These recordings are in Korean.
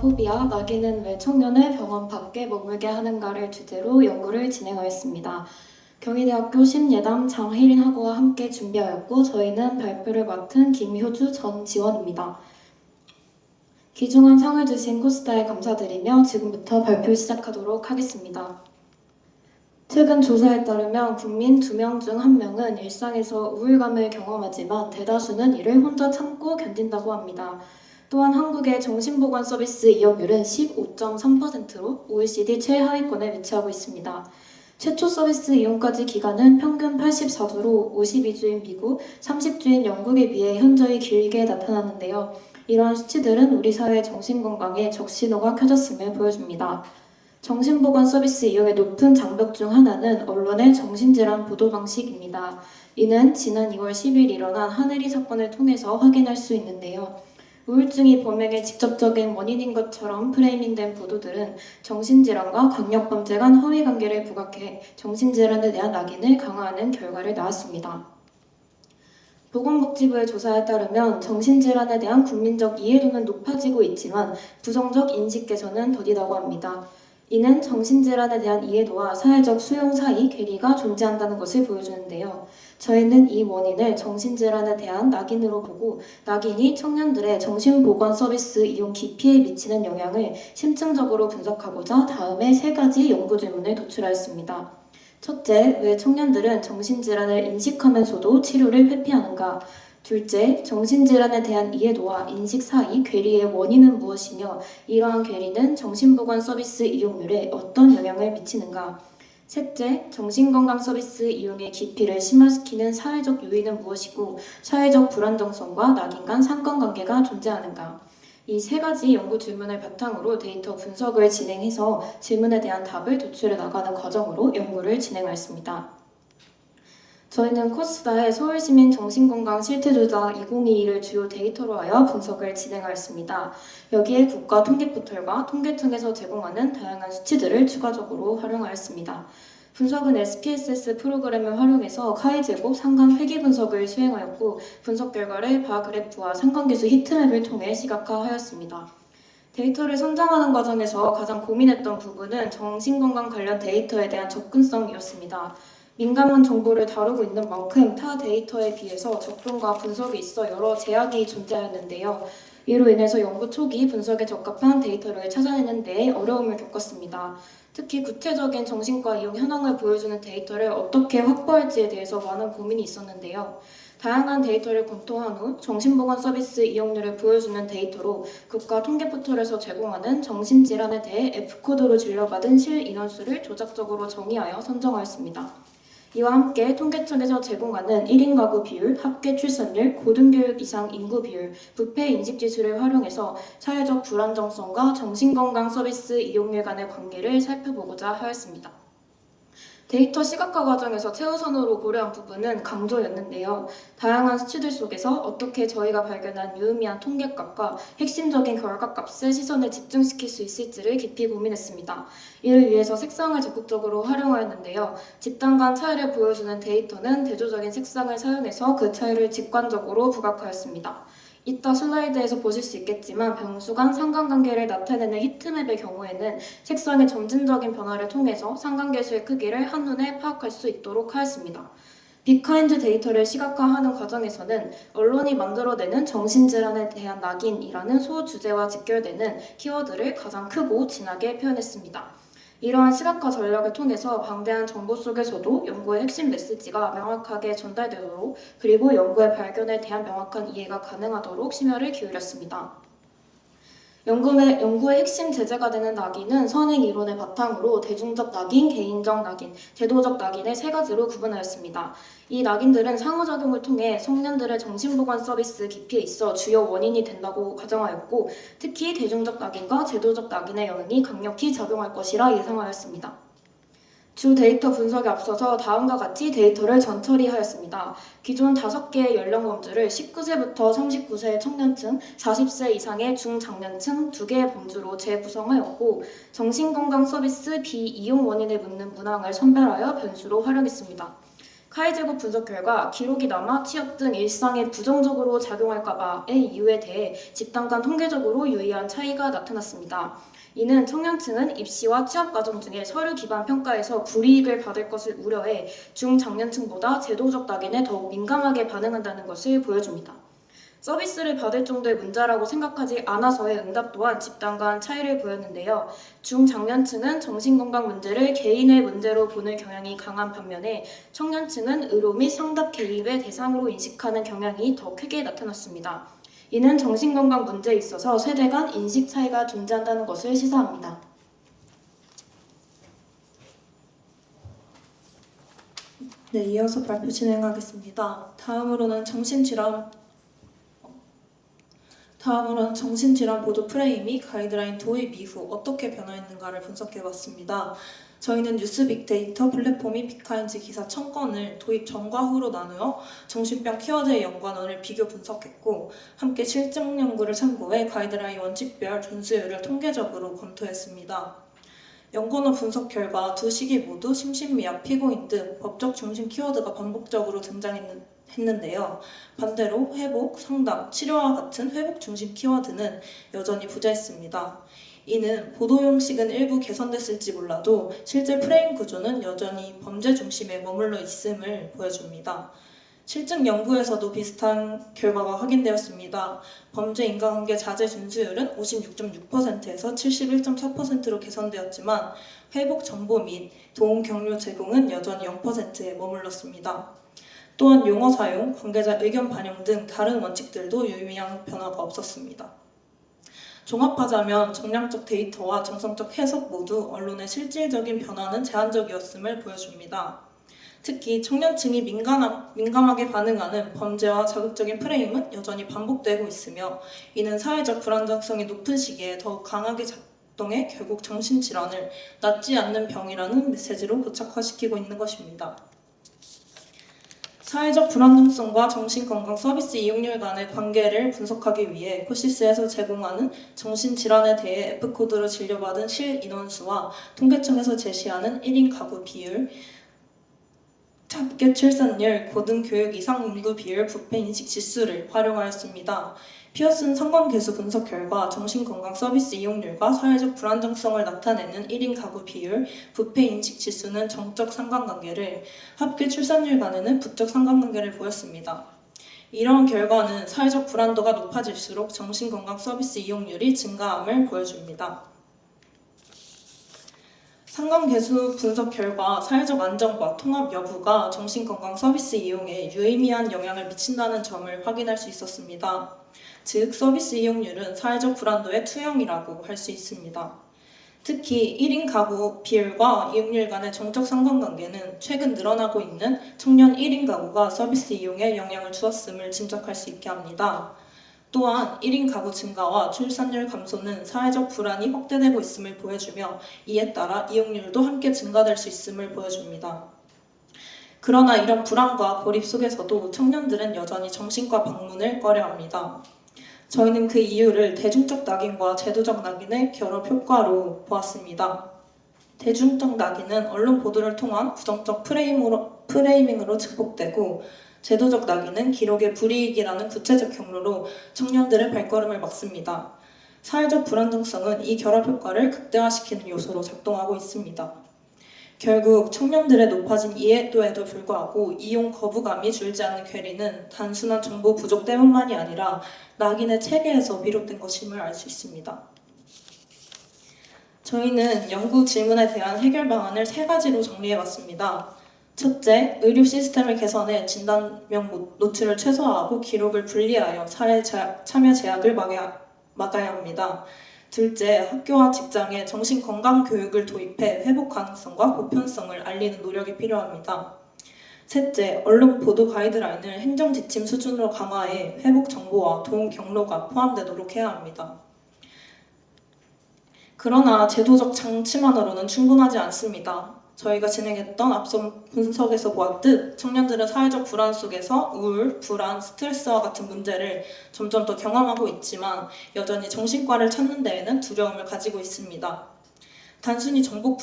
포비아, 낙인은 왜 청년을 병원 밖에 머물게 하는가를 주제로 연구를 진행하였습니다. 경희대학교 심예담 장혜린 학우와 함께 준비하였고 저희는 발표를 맡은 김효주 전 지원입니다. 귀중한 상을 주신 코스다에 감사드리며 지금부터 발표 시작하도록 하겠습니다. 최근 조사에 따르면 국민 2명 중 1명은 일상에서 우울감을 경험하지만 대다수는 이를 혼자 참고 견딘다고 합니다. 또한 한국의 정신보건 서비스 이용률은 15.3%로 OECD 최하위권에 위치하고 있습니다. 최초 서비스 이용까지 기간은 평균 84주로 52주인 미국, 30주인 영국에 비해 현저히 길게 나타나는데요. 이러한 수치들은 우리 사회 정신건강에 적신호가 켜졌음을 보여줍니다. 정신보건 서비스 이용의 높은 장벽 중 하나는 언론의 정신질환 보도 방식입니다. 이는 지난 2월 10일 일어난 하늘이 사건을 통해서 확인할 수 있는데요. 우울증이 범행의 직접적인 원인인 것처럼 프레이밍된 보도들은 정신질환과 강력범죄 간 허위관계를 부각해 정신질환에 대한 낙인을 강화하는 결과를 낳았습니다. 보건복지부의 조사에 따르면 정신질환에 대한 국민적 이해도는 높아지고 있지만 부정적 인식 개선은 더디다고 합니다. 이는 정신질환에 대한 이해도와 사회적 수용 사이 괴리가 존재한다는 것을 보여주는데요. 저희는 이 원인을 정신질환에 대한 낙인으로 보고 낙인이 청년들의 정신보건 서비스 이용 기피에 미치는 영향을 심층적으로 분석하고자 다음에 3가지 연구 질문을 도출하였습니다. 첫째, 왜 청년들은 정신질환을 인식하면서도 치료를 회피하는가? 둘째, 정신질환에 대한 이해도와 인식 사이 괴리의 원인은 무엇이며 이러한 괴리는 정신보건 서비스 이용률에 어떤 영향을 미치는가? 셋째, 정신건강 서비스 이용의 기피를 심화시키는 사회적 요인은 무엇이고 사회적 불안정성과 낙인 간 상관관계가 존재하는가? 이 3가지 연구 질문을 바탕으로 데이터 분석을 진행해서 질문에 대한 답을 도출해 나가는 과정으로 연구를 진행하였습니다. 저희는 코스다의 서울시민 정신건강 실태조사 2022를 주요 데이터로 하여 분석을 진행하였습니다. 여기에 국가통계포털과 통계청에서 제공하는 다양한 수치들을 추가적으로 활용하였습니다. 분석은 SPSS 프로그램을 활용해서 카이제곱 상관 회귀 분석을 수행하였고 분석 결과를 바그래프와 상관계수 히트맵을 통해 시각화하였습니다. 데이터를 선정하는 과정에서 가장 고민했던 부분은 정신건강 관련 데이터에 대한 접근성이었습니다. 민감한 정보를 다루고 있는 만큼 타 데이터에 비해서 접근과 분석에 있어 여러 제약이 존재하였는데요. 이로 인해서 연구 초기 분석에 적합한 데이터를 찾아내는 데 어려움을 겪었습니다. 특히 구체적인 정신과 이용 현황을 보여주는 데이터를 어떻게 확보할지에 대해서 많은 고민이 있었는데요. 다양한 데이터를 검토한 후 정신보건 서비스 이용률을 보여주는 데이터로 국가통계포털에서 제공하는 정신질환에 대해 F코드로 진료받은 실인원수를 조작적으로 정의하여 선정하였습니다. 이와 함께 통계청에서 제공하는 1인 가구 비율, 합계 출산율, 고등교육 이상 인구 비율, 부패 인식지수를 활용해서 사회적 불안정성과 정신건강 서비스 이용률 간의 관계를 살펴보고자 하였습니다. 데이터 시각화 과정에서 최우선으로 고려한 부분은 강조였는데요. 다양한 수치들 속에서 어떻게 저희가 발견한 유의미한 통계값과 핵심적인 결과값에 시선을 집중시킬 수 있을지를 깊이 고민했습니다. 이를 위해서 색상을 적극적으로 활용하였는데요. 집단 간 차이를 보여주는 데이터는 대조적인 색상을 사용해서 그 차이를 직관적으로 부각하였습니다. 이따 슬라이드에서 보실 수 있겠지만 병수 간 상관관계를 나타내는 히트맵의 경우에는 색상의 점진적인 변화를 통해서 상관계수의 크기를 한눈에 파악할 수 있도록 하였습니다. 비카인드 데이터를 시각화하는 과정에서는 언론이 만들어내는 정신질환에 대한 낙인이라는 소주제와 직결되는 키워드를 가장 크고 진하게 표현했습니다. 이러한 시각화 전략을 통해서 방대한 정보 속에서도 연구의 핵심 메시지가 명확하게 전달되도록 그리고 연구의 발견에 대한 명확한 이해가 가능하도록 심혈을 기울였습니다. 연구의 핵심 제재가 되는 낙인은 선행 이론을 바탕으로 대중적 낙인, 개인적 낙인, 제도적 낙인의 3가지로 구분하였습니다. 이 낙인들은 상호작용을 통해 청년들의 정신보건 서비스 기피에 있어 주요 원인이 된다고 가정하였고 특히 대중적 낙인과 제도적 낙인의 영향이 강력히 작용할 것이라 예상하였습니다. 주 데이터 분석에 앞서서 다음과 같이 데이터를 전처리하였습니다. 기존 5개의 연령 범주를 19세부터 39세 청년층, 40세 이상의 중장년층 2개의 범주로 재구성하였고 정신건강 서비스 비이용 원인을 묻는 문항을 선별하여 변수로 활용했습니다. 카이 제곱 분석 결과 기록이 남아 취업 등 일상에 부정적으로 작용할까 봐의 이유에 대해 집단 간 통계적으로 유의한 차이가 나타났습니다. 이는 청년층은 입시와 취업 과정 중에 서류 기반 평가에서 불이익을 받을 것을 우려해 중장년층보다 제도적 낙인에 더욱 민감하게 반응한다는 것을 보여줍니다. 서비스를 받을 정도의 문제라고 생각하지 않아서의 응답 또한 집단 간 차이를 보였는데요. 중장년층은 정신건강 문제를 개인의 문제로 보는 경향이 강한 반면에 청년층은 의료 및 상담 개입의 대상으로 인식하는 경향이 더 크게 나타났습니다. 이는 정신건강 문제에 있어서 세대 간 인식 차이가 존재한다는 것을 시사합니다. 네, 이어서 발표 진행하겠습니다. 다음으로는 정신질환 보도 프레임이 가이드라인 도입 이후 어떻게 변화했는가를 분석해봤습니다. 저희는 뉴스 빅데이터 플랫폼인 빅카인즈 기사 1000건을 도입 전과 후로 나누어 정신병 키워드의 연관원을 비교 분석했고, 함께 실증 연구를 참고해 가이드라인 원칙별 준수율을 통계적으로 검토했습니다. 연관어 분석 결과 두 시기 모두 심신미약, 피고인 등 법적 중심 키워드가 반복적으로 등장했는데요. 반대로 회복, 상담, 치료와 같은 회복 중심 키워드는 여전히 부재했습니다. 이는 보도 형식은 일부 개선됐을지 몰라도 실제 프레임 구조는 여전히 범죄 중심에 머물러 있음을 보여줍니다. 실증 연구에서도 비슷한 결과가 확인되었습니다. 범죄 인과관계 자제 준수율은 56.6%에서 71.4%로 개선되었지만 회복 정보 및 도움 격려 제공은 여전히 0%에 머물렀습니다. 또한 용어 사용, 관계자 의견 반영 등 다른 원칙들도 유의미한 변화가 없었습니다. 종합하자면 정량적 데이터와 정성적 해석 모두 언론의 실질적인 변화는 제한적이었음을 보여줍니다. 특히 청년층이 민감하게 반응하는 범죄와 자극적인 프레임은 여전히 반복되고 있으며, 이는 사회적 불안정성이 높은 시기에 더욱 강하게 작동해 결국 정신질환을 낫지 않는 병이라는 메시지로 고착화시키고 있는 것입니다. 사회적 불안정성과 정신건강 서비스 이용률 간의 관계를 분석하기 위해 코시스에서 제공하는 정신질환에 대해 F코드로 진료받은 실인원수와 통계청에서 제시하는 1인 가구 비율, 합계 출산율, 고등교육 이상 인구 비율, 부패 인식 지수를 활용하였습니다. 피어슨 상관계수 분석 결과 정신건강 서비스 이용률과 사회적 불안정성을 나타내는 1인 가구 비율, 부패 인식 지수는 정적 상관관계를, 합계 출산율 간에는 부적 상관관계를 보였습니다. 이러한 결과는 사회적 불안도가 높아질수록 정신건강 서비스 이용률이 증가함을 보여줍니다. 상관계수 분석 결과 사회적 안정과 통합 여부가 정신건강 서비스 이용에 유의미한 영향을 미친다는 점을 확인할 수 있었습니다. 즉, 서비스 이용률은 사회적 불안도의 투영이라고 할 수 있습니다. 특히 1인 가구 비율과 이용률 간의 정적 상관관계는 최근 늘어나고 있는 청년 1인 가구가 서비스 이용에 영향을 주었음을 짐작할 수 있게 합니다. 또한 1인 가구 증가와 출산율 감소는 사회적 불안이 확대되고 있음을 보여주며, 이에 따라 이용률도 함께 증가될 수 있음을 보여줍니다. 그러나 이런 불안과 고립 속에서도 청년들은 여전히 정신과 방문을 꺼려합니다. 저희는 그 이유를 대중적 낙인과 제도적 낙인의 결합 효과로 보았습니다. 대중적 낙인은 언론 보도를 통한 부정적 프레이밍으로 증폭되고, 제도적 낙인은 기록의 불이익이라는 구체적 경로로 청년들의 발걸음을 막습니다. 사회적 불안정성은 이 결합 효과를 극대화시키는 요소로 작동하고 있습니다. 결국 청년들의 높아진 이해도에도 불구하고 이용 거부감이 줄지 않는 괴리는 단순한 정보 부족 때문만이 아니라 낙인의 체계에서 비롯된 것임을 알 수 있습니다. 저희는 연구 질문에 대한 해결 방안을 3가지로 정리해봤습니다. 첫째, 의료 시스템을 개선해 진단명 노출을 최소화하고 기록을 분리하여 사회 참여 제약을 막아야 합니다. 둘째, 학교와 직장에 정신건강 교육을 도입해 회복 가능성과 보편성을 알리는 노력이 필요합니다. 셋째, 언론 보도 가이드라인을 행정지침 수준으로 강화해 회복 정보와 도움 경로가 포함되도록 해야 합니다. 그러나 제도적 장치만으로는 충분하지 않습니다. 저희가 진행했던 앞선 분석에서 보았듯 청년들은 사회적 불안 속에서 우울, 불안, 스트레스와 같은 문제를 점점 더 경험하고 있지만 여전히 정신과를 찾는 데에는 두려움을 가지고 있습니다. 단순히 정보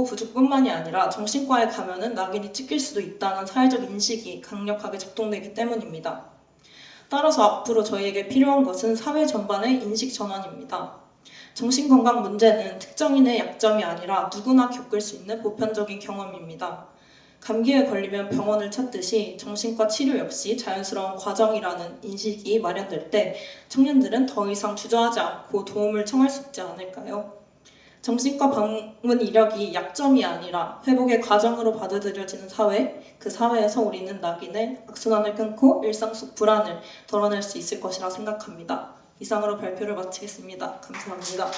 부족뿐만이 아니라 정신과에 가면은 낙인이 찍힐 수도 있다는 사회적 인식이 강력하게 작동되기 때문입니다. 따라서 앞으로 저희에게 필요한 것은 사회 전반의 인식 전환입니다. 정신건강 문제는 특정인의 약점이 아니라 누구나 겪을 수 있는 보편적인 경험입니다. 감기에 걸리면 병원을 찾듯이 정신과 치료 역시 자연스러운 과정이라는 인식이 마련될 때 청년들은 더 이상 주저하지 않고 도움을 청할 수 있지 않을까요? 정신과 방문 이력이 약점이 아니라 회복의 과정으로 받아들여지는 사회, 그 사회에서 우리는 낙인의 악순환을 끊고 일상 속 불안을 덜어낼 수 있을 것이라 생각합니다. 이상으로 발표를 마치겠습니다. 감사합니다.